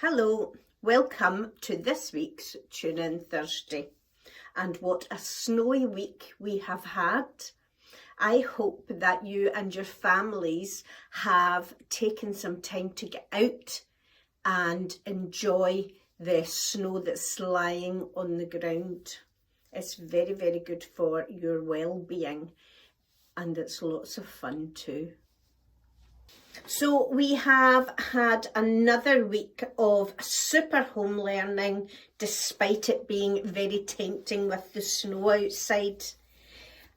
Hello, welcome to this week's Tune In Thursday. And what a snowy week we have had. I hope that you and your families have taken some time to get out and enjoy the snow that's lying on the ground. It's very, very good for your well-being, and it's lots of fun too. So we have had another week of super home learning, despite it being very tempting with the snow outside.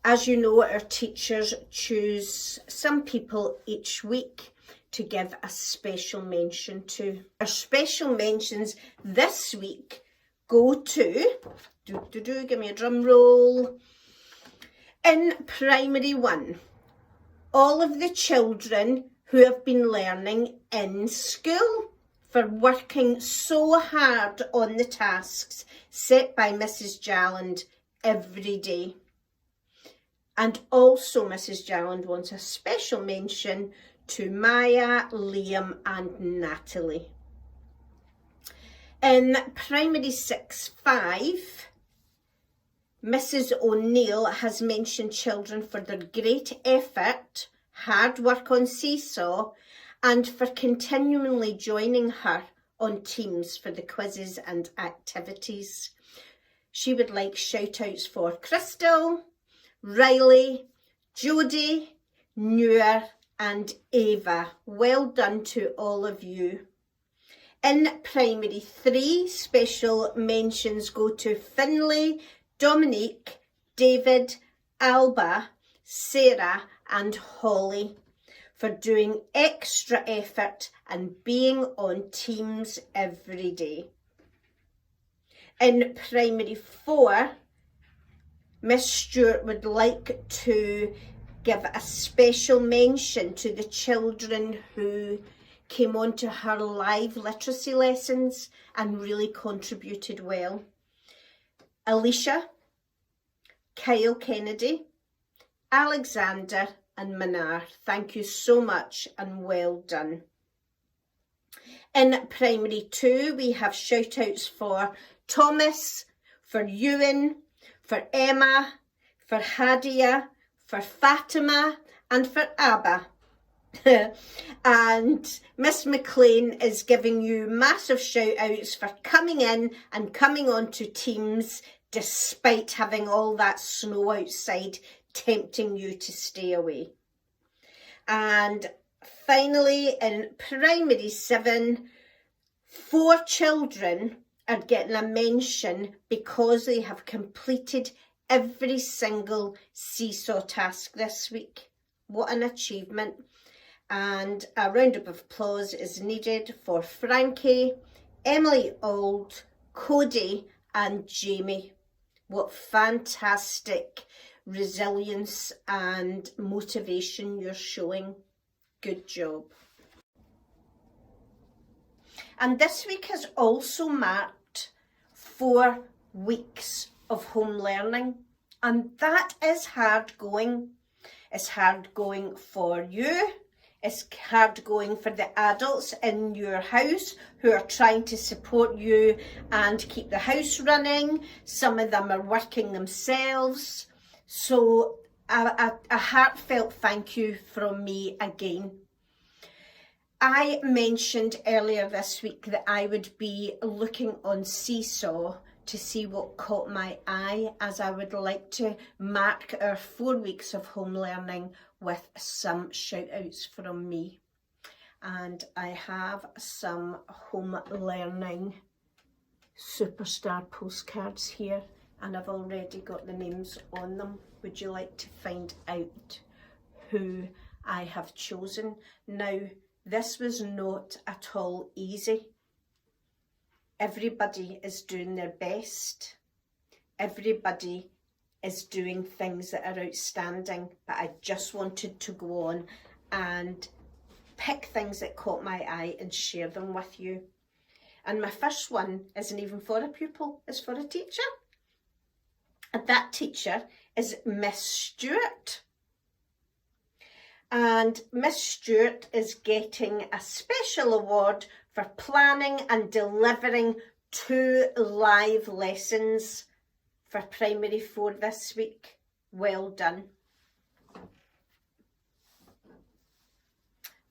As you know, our teachers choose some people each week to give a special mention to. Our special mentions this week go to, give me a drum roll, in Primary 1, all of the children who have been learning in school for working so hard on the tasks set by Mrs. Jalland every day. And also Mrs. Jalland wants a special mention to Maya, Liam and Natalie. In Primary 6-5, Mrs. O'Neill has mentioned children for their great effort, hard work on Seesaw, and for continually joining her on Teams for the quizzes and activities. She would like shout outs for Crystal, Riley, Jodie, Nuer and Ava. Well done to all of you. In Primary 3, special mentions go to Finlay, Dominique, David, Alba, Sarah and Holly for doing extra effort and being on Teams every day. In Primary 4, Miss Stewart would like to give a special mention to the children who came on to her live literacy lessons and really contributed well. Alicia, Kyle Kennedy, Alexander and Manar, thank you so much and well done. In Primary 2, we have shout outs for Thomas, for Ewan, for Emma, for Hadia, for Fatima and for Abba. And Miss McLean is giving you massive shout outs for coming in and coming on to Teams despite having all that snow outside tempting you to stay away. And finally, in Primary 7, 4 children are getting a mention because they have completed every single Seesaw task this week. What an achievement. And a round of applause is needed for Frankie, Emily Auld, Cody and Jamie. What fantastic resilience and motivation you're showing. Good job. And this week has also marked 4 weeks of home learning, and that is hard going. It's hard going for you. It's hard going for the adults in your house who are trying to support you and keep the house running. Some of them are working themselves. So a heartfelt thank you from me again. I mentioned earlier this week that I would be looking on Seesaw to see what caught my eye, as I would like to mark our 4 weeks of home learning with some shout outs from me. And I have some home learning superstar postcards here, and I've already got the names on them. Would you like to find out who I have chosen? Now, this was not at all easy. Everybody is doing their best. Everybody is doing things that are outstanding, but I just wanted to go on and pick things that caught my eye and share them with you. And my first one isn't even for a pupil, it's for a teacher. And that teacher is Miss Stewart. And Miss Stewart is getting a special award for planning and delivering 2 live lessons for Primary 4 this week. Well done.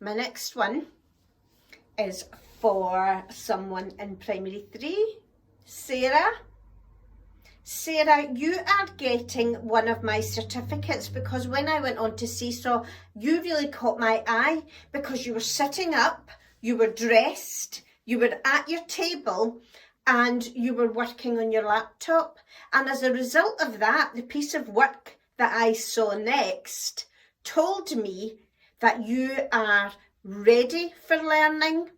My next one is for someone in Primary 3, Sarah. Sarah, you are getting one of my certificates because when I went on to Seesaw, you really caught my eye because you were sitting up, you were dressed, you were at your table and you were working on your laptop. And as a result of that, the piece of work that I saw next told me that you are ready for learning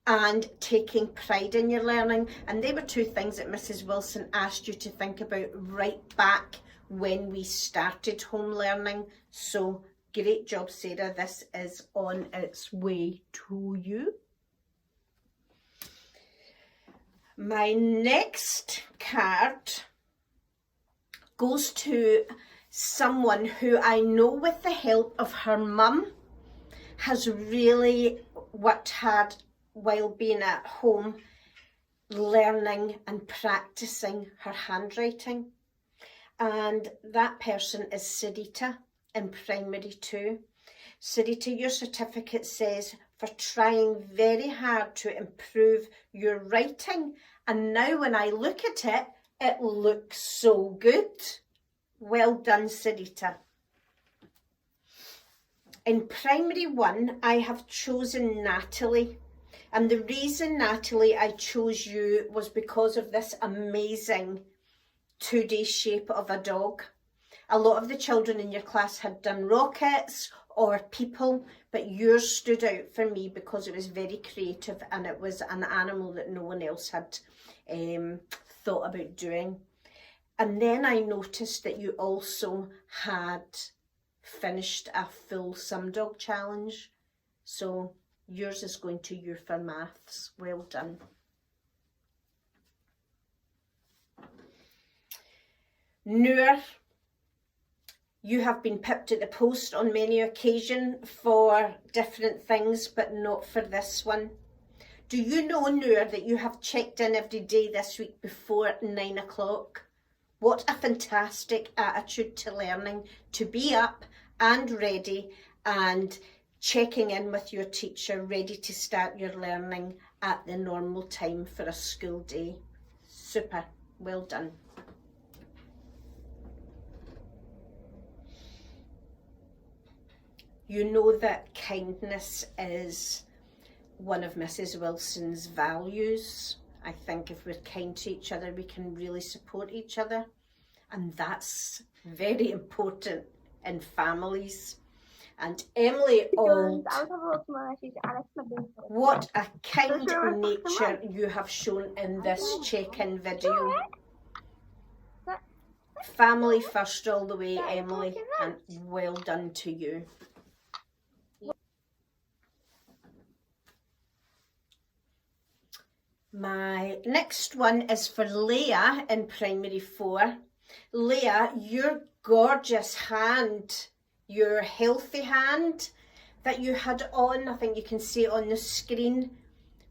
and taking pride in your learning. And they were 2 things that Mrs. Wilson asked you to think about right back when we started home learning. So great job, Sarah. This is on its way to you. My next card goes to someone who I know with the help of her mum has really worked hard while being at home, learning and practicing her handwriting. And that person is Sarita in Primary 2. Sarita, your certificate says for trying very hard to improve your writing. And now when I look at it, it looks so good. Well done, Sarita. In Primary 1, I have chosen Natalie. And the reason, Natalie, I chose you was because of this amazing 2D shape of a dog. A lot of the children in your class had done rockets or people, but yours stood out for me because it was very creative and it was an animal that no one else had thought about doing. And then I noticed that you also had finished a full Sum Dog challenge. So yours is going to you for maths. Well done. Noor, you have been pipped at the post on many occasions for different things, but not for this one. Do you know, Noor, that you have checked in every day this week before 9 o'clock? What a fantastic attitude to learning, to be up and ready and checking in with your teacher, ready to start your learning at the normal time for a school day. Super, well done. You know that kindness is one of Mrs. Wilson's values. I think if we're kind to each other, we can really support each other. And that's very important in families. And Emily Auld, what a kind nature you have shown in this check-in video. Family first all the way, Emily, and well done to you. My next one is for Leah in Primary 4. Leah, your gorgeous hand, your healthy hand that you had on, I think you can see it on the screen,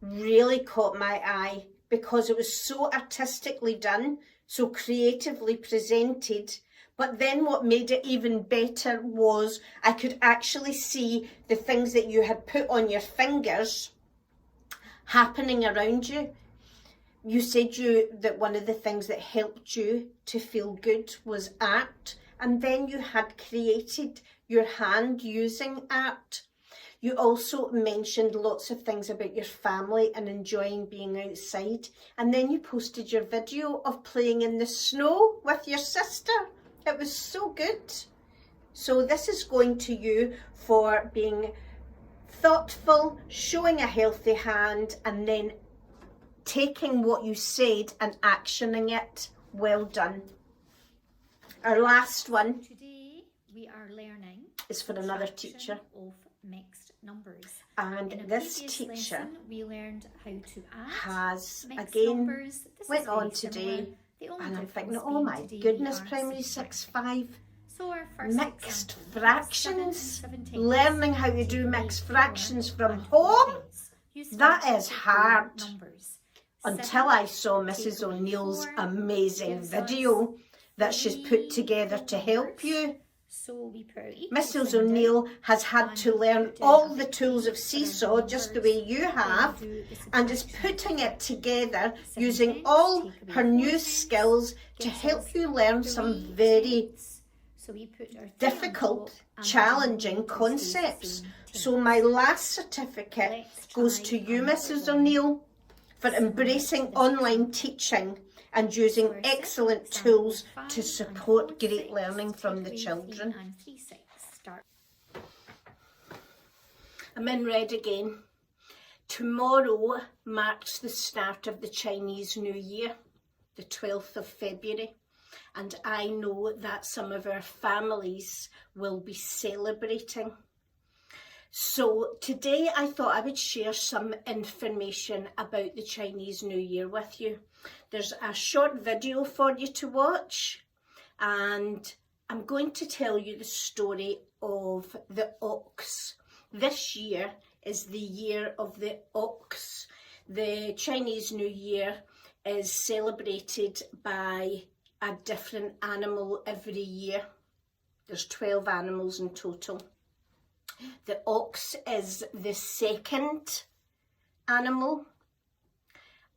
really caught my eye because it was so artistically done, so creatively presented. But then what made it even better was I could actually see the things that you had put on your fingers happening around you. You said that one of the things that helped you to feel good was art, and then you had created your hand using art. You also mentioned lots of things about your family and enjoying being outside, and then you posted your video of playing in the snow with your sister. It was so good. So this is going to you for being thoughtful, showing a healthy hand, and then taking what you said and actioning it. Well done. Our last one today we are learning is for another teacher of mixed numbers. And this teacher we learned how to add has mixed again numbers. went on today, and I'm thinking, oh my goodness, Primary 6-5. So our first mixed fractions, learning how to do mixed fractions from home. Use That words is to hard. create numbers. Until I saw Mrs. O'Neill's amazing video that she's put together to help you. So we put our equal Mrs. sign O'Neill down, has had and to we learn put down all a the big tools T of for our seesaw just the numbers. way you Then have, do the and is subtraction. putting it together 7 using tenths, all take away her 4 new tenths, skills to gives help us you learn some 3 very tenths. So we put our 3 on difficult, top, and the challenging denominator stays the concepts. same, So tenths. my last certificate Let's goes try to you, another Mrs. one. O'Neill, for Similar embracing to this online one. teaching and using So our second excellent example tools is 5 to and support 4 great sixths, learning from take the away children. 3 and 3/6. Start. I'm in red again. Tomorrow marks the start of the Chinese New Year, the 12th of February, and I know that some of our families will be celebrating. So today I thought I would share some information about the Chinese New Year with you. There's a short video for you to watch, and I'm going to tell you the story of the ox. This year is the year of the ox. The Chinese New Year is celebrated by a different animal every year. There's 12 animals in total. The ox is the second animal,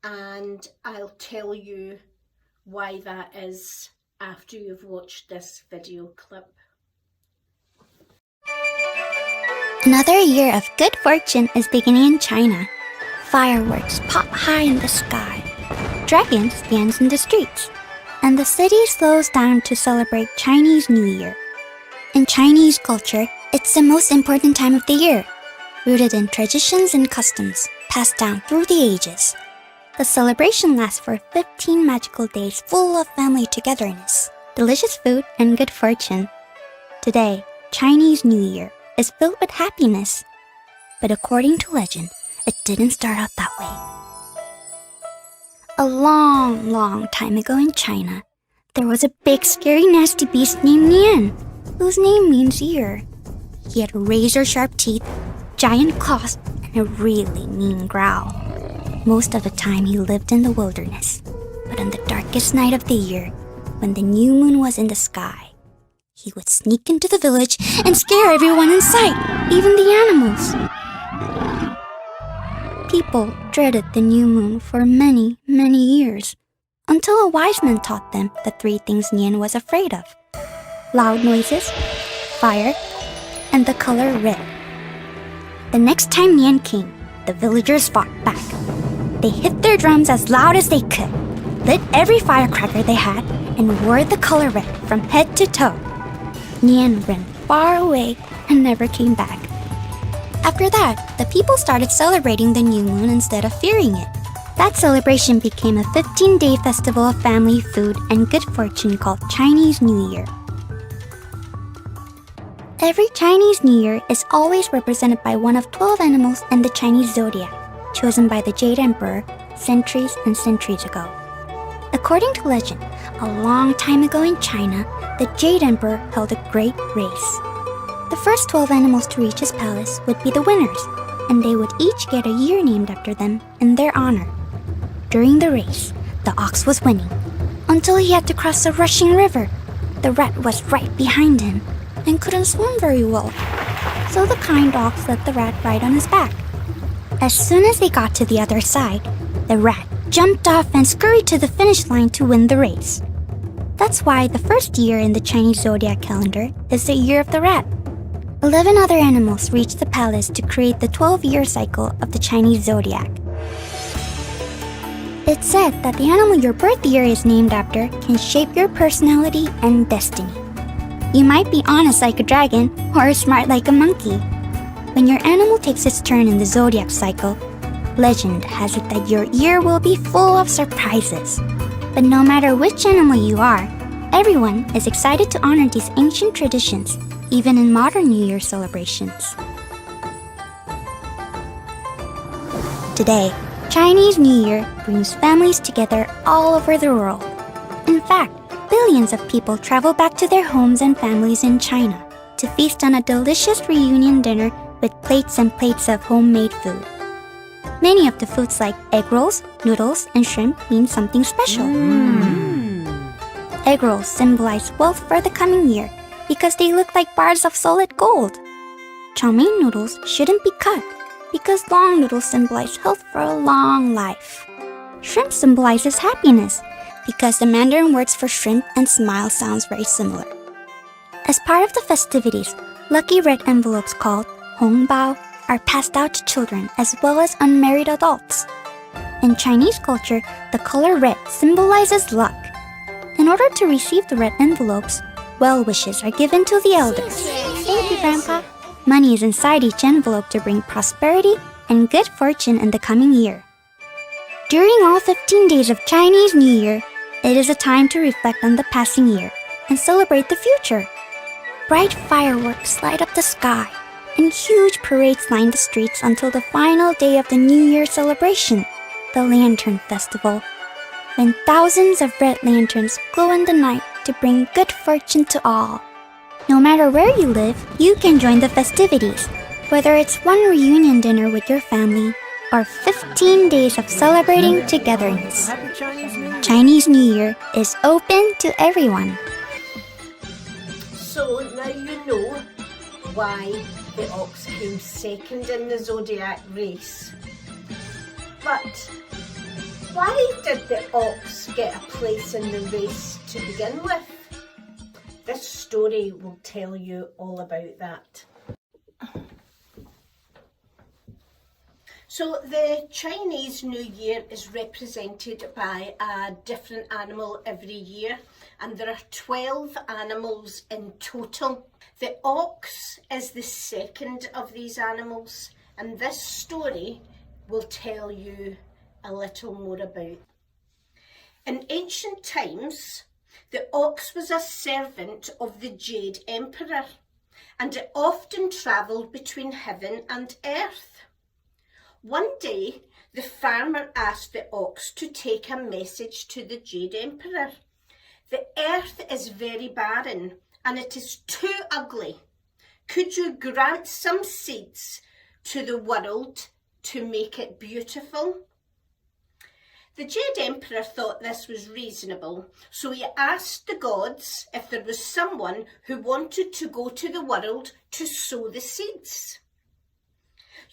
and I'll tell you why that is after you've watched this video clip. Another year of good fortune is beginning in China. Fireworks pop high in the sky. Dragons dance in the streets. And the city slows down to celebrate Chinese New Year. In Chinese culture, it's the most important time of the year, rooted in traditions and customs passed down through the ages. The celebration lasts for 15 magical days full of family togetherness, delicious food, and good fortune. Today, Chinese New Year is filled with happiness. But according to legend, it didn't start out that way. A long time ago in China, there was a big, scary, nasty beast named Nian, whose name means ear. He had razor-sharp teeth, giant claws, and a really mean growl. Most of the time he lived in the wilderness, but on the darkest night of the year, when the new moon was in the sky, he would sneak into the village and scare everyone in sight, even the animals. People dreaded the new moon for many years, until a wise man taught them the 3 things Nian was afraid of: loud noises, fire, and the color red. The next time Nian came, the villagers fought back. They hit their drums as loud as they could, lit every firecracker they had, and wore the color red from head to toe. Nian ran far away and never came back. After that, the people started celebrating the new moon instead of fearing it. That celebration became a 15-day festival of family, food, and good fortune called Chinese New Year. Every Chinese New Year is always represented by one of 12 animals in the Chinese zodiac, chosen by the Jade Emperor centuries and centuries ago. According to legend, a long time ago in China, the Jade Emperor held a great race. The first 12 animals to reach his palace would be the winners, and they would each get a year named after them in their honor. During the race, the ox was winning, until he had to cross a rushing river. The rat was right behind him and couldn't swim very well, so the kind ox let the rat ride on his back. As soon as they got to the other side, the rat jumped off and scurried to the finish line to win the race. That's why the first year in the Chinese zodiac calendar is the year of the rat. 11 other animals reached the palace to create the 12-year cycle of the Chinese zodiac. It's said that the animal your birth year is named after can shape your personality and destiny. You might be honest like a dragon or smart like a monkey. When your animal takes its turn in the zodiac cycle, legend has it that your year will be full of surprises. But no matter which animal you are, everyone is excited to honor these ancient traditions, even in modern New Year celebrations. Today, Chinese New Year brings families together all over the world. In fact, billions of people travel back to their homes and families in China to feast on a delicious reunion dinner with plates and plates of homemade food. Many of the foods like egg rolls, noodles, and shrimp mean something special. Egg rolls symbolize wealth for the coming year because they look like bars of solid gold. Chow mein noodles shouldn't be cut because long noodles symbolize health for a long life. Shrimp symbolizes happiness because the Mandarin words for shrimp and smile sounds very similar. As part of the festivities, lucky red envelopes called Hong Bao are passed out to children as well as unmarried adults. In Chinese culture, the color red symbolizes luck. In order to receive the red envelopes, well wishes are given to the elders. Thank you, Grandpa. Money is inside each envelope to bring prosperity and good fortune in the coming year. During all 15 days of Chinese New Year, it is a time to reflect on the passing year and celebrate the future. Bright fireworks light up the sky, and huge parades line the streets until the final day of the New Year celebration, the Lantern Festival, when thousands of red lanterns glow in the night to bring good fortune to all. No matter where you live, you can join the festivities, whether it's one reunion dinner with your family or 15 days of celebrating togetherness. Chinese New Year is open to everyone. So now you know why the ox came second in the zodiac race. But why did the ox get a place in the race to begin with? This story will tell you all about that. So the Chinese New Year is represented by a different animal every year, and there are 12 animals in total. The ox is the second of these animals, and this story will tell you a little more about. In ancient times, the ox was a servant of the Jade Emperor, and it often travelled between heaven and earth. One day, the farmer asked the ox to take a message to the Jade Emperor. The earth is very barren and it is too ugly. Could you grant some seeds to the world to make it beautiful? The Jade Emperor thought this was reasonable, so he asked the gods if there was someone who wanted to go to the world to sow the seeds.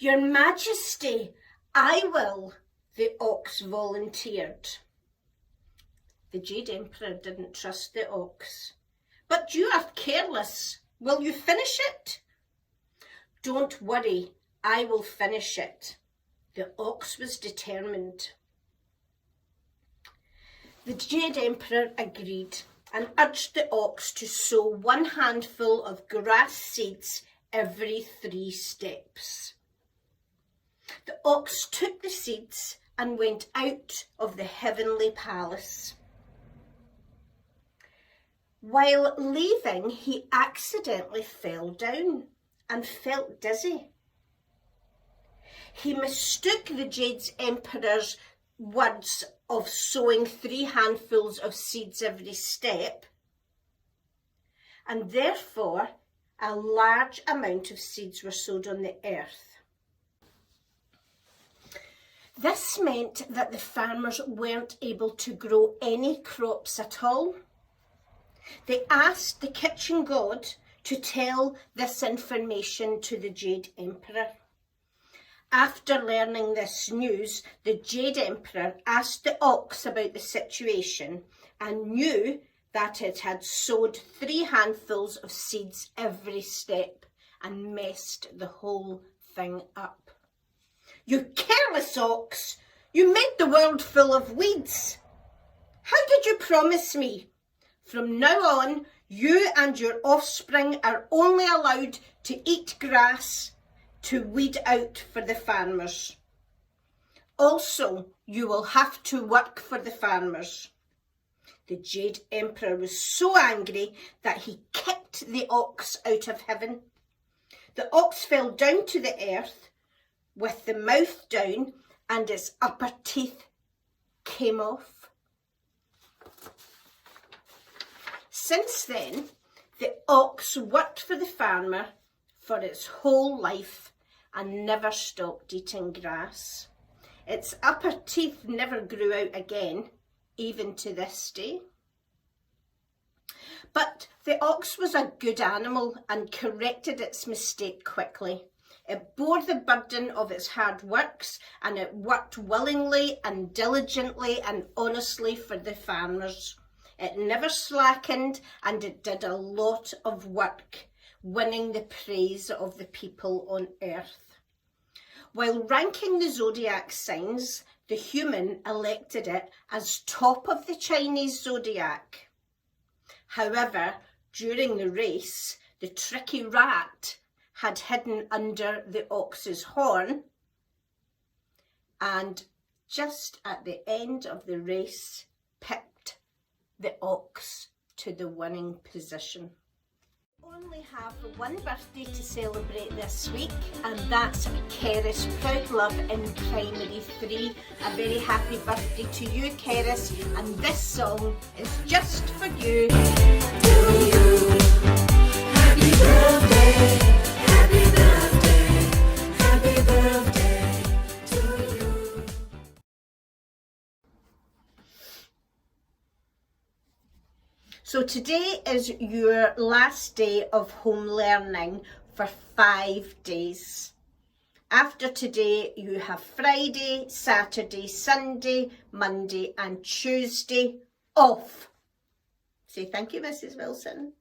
Your Majesty, I will, the ox volunteered. The Jade Emperor didn't trust the ox. But you are careless. Will you finish it? Don't worry, I will finish it. The ox was determined. The Jade Emperor agreed and urged the ox to sow 1 handful of grass seeds every 3 steps. The ox took the seeds and went out of the heavenly palace. While leaving, he accidentally fell down and felt dizzy. He mistook the Jade Emperor's words of sowing 3 handfuls of seeds every step, and therefore a large amount of seeds were sowed on the earth. This meant that the farmers weren't able to grow any crops at all. They asked the kitchen god to tell this information to the Jade Emperor. After learning this news, the Jade Emperor asked the ox about the situation and knew that it had sowed 3 handfuls of seeds every step and messed the whole thing up. You careless ox! You made the world full of weeds. How did you promise me? From now on, you and your offspring are only allowed to eat grass to weed out for the farmers. Also, you will have to work for the farmers. The Jade Emperor was so angry that he kicked the ox out of heaven. The ox fell down to the earth with the mouth down and its upper teeth came off. Since then, the ox worked for the farmer for its whole life and never stopped eating grass. Its upper teeth never grew out again, even to this day. But the ox was a good animal and corrected its mistake quickly. It bore the burden of its hard works, and it worked willingly and diligently and honestly for the farmers. It never slackened, and it did a lot of work, winning the praise of the people on earth. While ranking the zodiac signs, the human elected it as top of the Chinese zodiac. However, during the race, the tricky rat had hidden under the ox's horn, and just at the end of the race, pipped the ox to the winning position. Only have one birthday to celebrate this week, and that's Keris Proudlove in Primary 3. A very happy birthday to you, Keris, and this song is just for you. To you. Happy birthday, happy birthday, happy birthday to you. So today is your last day of home learning for 5 days. After today, you have Friday, Saturday, Sunday, Monday and Tuesday off. Say thank you, Mrs. Wilson.